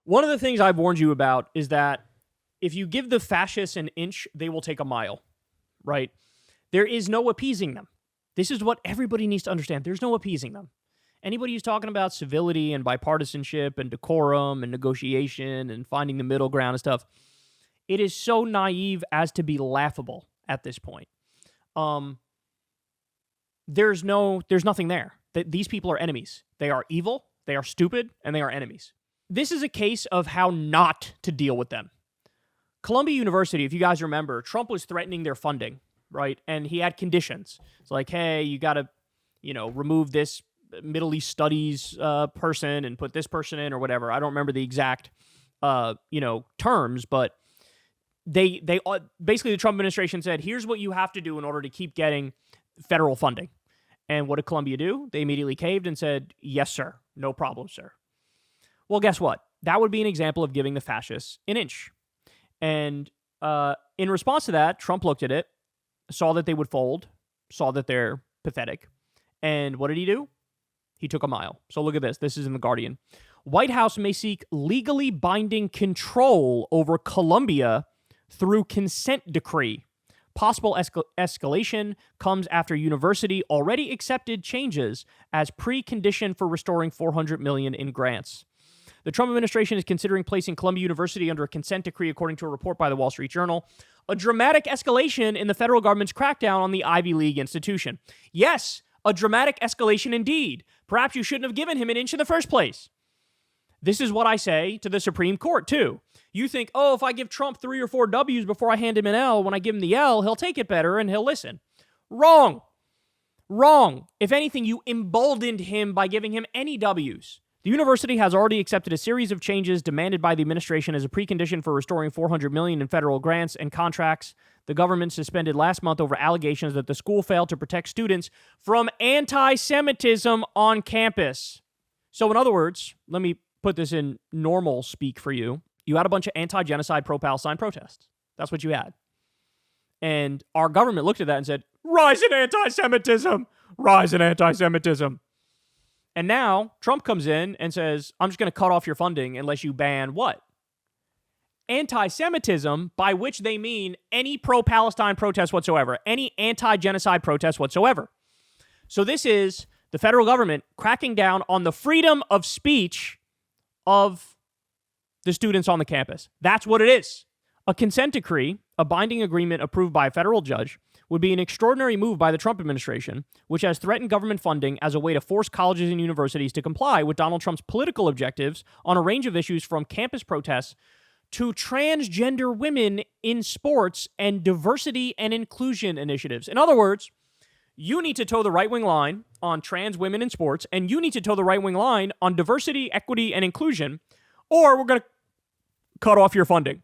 One of the things I've warned you about is that if you give the fascists an inch, they will take a mile, right? There is no appeasing them. This is what everybody needs to understand. There's no appeasing them. Anybody who's talking about civility and bipartisanship and decorum and negotiation and finding the middle ground and stuff, it is so naive as to be laughable at this point. There's nothing there. These people are enemies. They are evil, they are stupid, and they are enemies. This is a case of how not to deal with them. Columbia University, if you guys remember, Trump was threatening their funding, right? And he had conditions. It's like, hey, you got to, remove this Middle East studies person and put this person in or whatever. I don't remember the exact, terms, but they basically the Trump administration said, here's what you have to do in order to keep getting federal funding. And what did Columbia do? They immediately caved and said, yes, sir. No problem, sir. Well, guess what? That would be an example of giving the fascists an inch. And in response to that, Trump looked at it, saw that they would fold, saw that they're pathetic. And what did he do? He took a mile. So look at this. This is in The Guardian. White House may seek legally binding control over Columbia through consent decree. Possible escalation comes after university already accepted changes as precondition for restoring $400 million in grants. The Trump administration is considering placing Columbia University under a consent decree, according to a report by the Wall Street Journal. A dramatic escalation in the federal government's crackdown on the Ivy League institution. Yes, a dramatic escalation indeed. Perhaps you shouldn't have given him an inch in the first place. This is what I say to the Supreme Court, too. You think, if I give Trump 3 or 4 W's before I hand him an L, when I give him the L, he'll take it better and he'll listen. Wrong. If anything, you emboldened him by giving him any W's. The university has already accepted a series of changes demanded by the administration as a precondition for restoring $400 million in federal grants and contracts. The government suspended last month over allegations that the school failed to protect students from anti-Semitism on campus. So in other words, let me put this in normal speak for you. You had a bunch of anti-genocide, pro-Palestine protests. That's what you had. And our government looked at that and said, rise in anti-Semitism! Rise in anti-Semitism! And now Trump comes in and says, I'm just going to cut off your funding unless you ban what? Anti-Semitism, by which they mean any pro-Palestine protest whatsoever, any anti-genocide protest whatsoever. So this is the federal government cracking down on the freedom of speech of the students on the campus. That's what it is. A consent decree, a binding agreement approved by a federal judge, would be an extraordinary move by the Trump administration, which has threatened government funding as a way to force colleges and universities to comply with Donald Trump's political objectives on a range of issues from campus protests to transgender women in sports and diversity and inclusion initiatives. In other words, you need to toe the right-wing line on trans women in sports, and you need to toe the right-wing line on diversity, equity, and inclusion, or we're going to cut off your funding.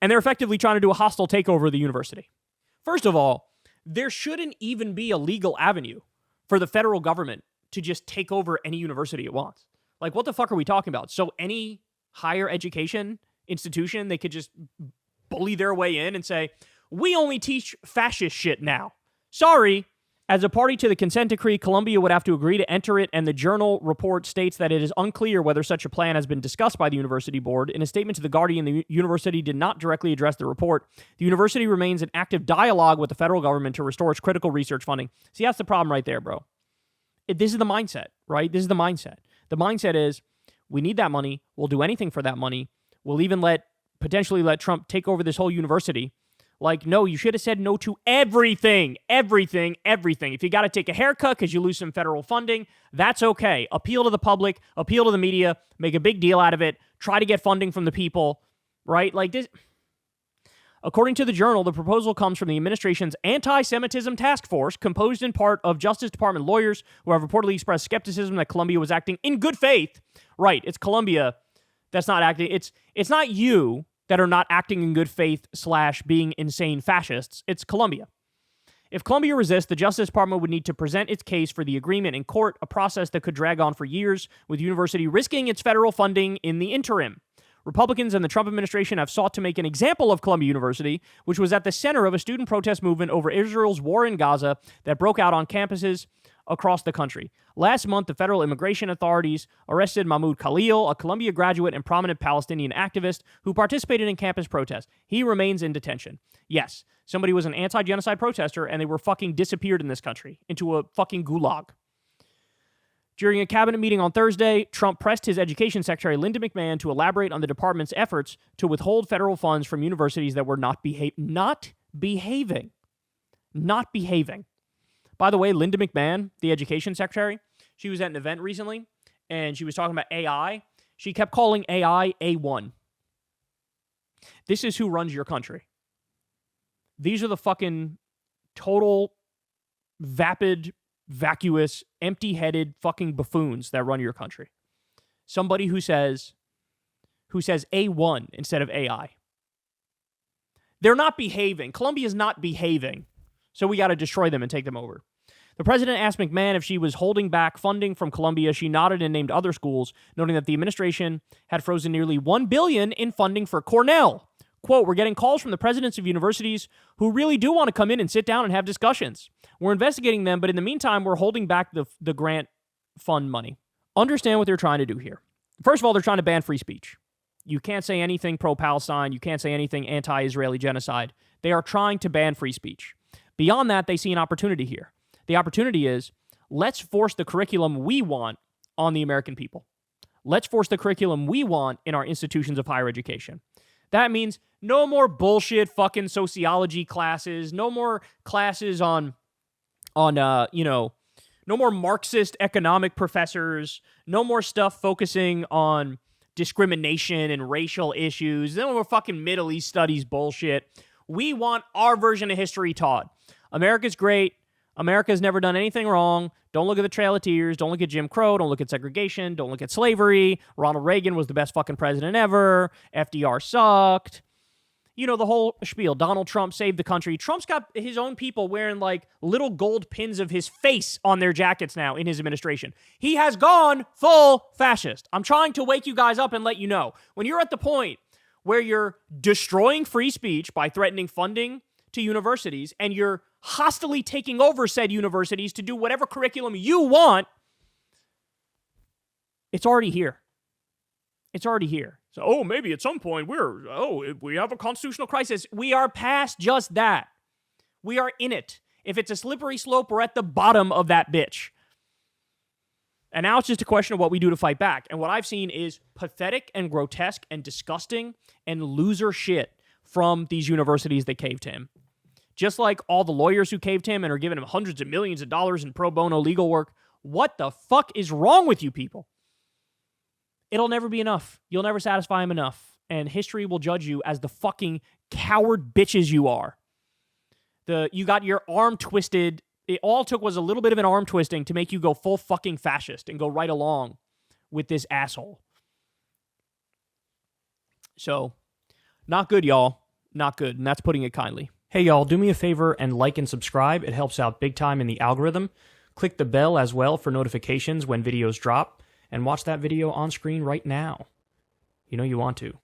And they're effectively trying to do a hostile takeover of the university. First of all, there shouldn't even be a legal avenue for the federal government to just take over any university it wants. Like, what the fuck are we talking about? So any higher education institution, they could just bully their way in and say, we only teach fascist shit now. Sorry. As a party to the consent decree, Columbia would have to agree to enter it, and the Journal report states that it is unclear whether such a plan has been discussed by the university board. In a statement to The Guardian, the university did not directly address the report. The university remains in active dialogue with the federal government to restore its critical research funding. See, that's the problem right there, bro. This is the mindset, right? This is the mindset. The mindset is, we need that money. We'll do anything for that money. We'll even potentially let Trump take over this whole university. Like, no, you should have said no to everything. If you got to take a haircut because you lose some federal funding, that's okay. Appeal to the public, appeal to the media, make a big deal out of it, try to get funding from the people, right? Like this. According to the Journal, the proposal comes from the administration's anti-Semitism task force, composed in part of Justice Department lawyers who have reportedly expressed skepticism that Columbia was acting in good faith. Right, it's Columbia that's not acting. It's not you that are not acting in good faith / being insane fascists. It's Columbia. If Columbia resists, the Justice Department would need to present its case for the agreement in court, a process that could drag on for years, with the university risking its federal funding in the interim. Republicans and the Trump administration have sought to make an example of Columbia University, which was at the center of a student protest movement over Israel's war in Gaza that broke out on campuses across the country. Last month, the federal immigration authorities arrested Mahmoud Khalil, a Columbia graduate and prominent Palestinian activist who participated in campus protests. He remains in detention. Yes, somebody was an anti-genocide protester and they were fucking disappeared in this country into a fucking gulag. During a cabinet meeting on Thursday, Trump pressed his education secretary, Linda McMahon, to elaborate on the department's efforts to withhold federal funds from universities that were not behaving. By the way, Linda McMahon, the education secretary, she was at an event recently, and she was talking about AI. She kept calling AI A1. This is who runs your country. These are the fucking total, vapid, vacuous, empty-headed fucking buffoons that run your country. Somebody who says A1 instead of AI. They're not behaving. Columbia's not behaving. So we got to destroy them and take them over. The president asked McMahon if she was holding back funding from Columbia. She nodded and named other schools, noting that the administration had frozen nearly $1 billion in funding for Cornell. Quote, "We're getting calls from the presidents of universities who really do want to come in and sit down and have discussions. We're investigating them, but in the meantime, we're holding back the grant fund money." Understand what they're trying to do here. First of all, they're trying to ban free speech. You can't say anything pro-Palestine. You can't say anything anti-Israeli genocide. They are trying to ban free speech. Beyond that, they see an opportunity here. The opportunity is, let's force the curriculum we want on the American people. Let's force the curriculum we want in our institutions of higher education. That means no more bullshit fucking sociology classes, no more classes no more Marxist economic professors, no more stuff focusing on discrimination and racial issues, no more fucking Middle East studies bullshit. We want our version of history taught. America's great. America's never done anything wrong. Don't look at the Trail of Tears. Don't look at Jim Crow. Don't look at segregation. Don't look at slavery. Ronald Reagan was the best fucking president ever. FDR sucked. You know, the whole spiel. Donald Trump saved the country. Trump's got his own people wearing like little gold pins of his face on their jackets now in his administration. He has gone full fascist. I'm trying to wake you guys up and let you know. When you're at the point where you're destroying free speech by threatening funding to universities and you're hostilely taking over said universities to do whatever curriculum you want, it's already here. It's already here. So, maybe at some point we have a constitutional crisis. We are past just that. We are in it. If it's a slippery slope, we're at the bottom of that bitch. And now it's just a question of what we do to fight back. And what I've seen is pathetic and grotesque and disgusting and loser shit from these universities that caved to him. Just like all the lawyers who caved to him and are giving him hundreds of millions of dollars in pro bono legal work. What the fuck is wrong with you people? It'll never be enough. You'll never satisfy him enough. And history will judge you as the fucking coward bitches you are. You got your arm twisted. It all took was a little bit of an arm twisting to make you go full fucking fascist and go right along with this asshole. So, not good, y'all. Not good. And that's putting it kindly. Hey, y'all, do me a favor and like and subscribe. It helps out big time in the algorithm. Click the bell as well for notifications when videos drop. And watch that video on screen right now. You know you want to.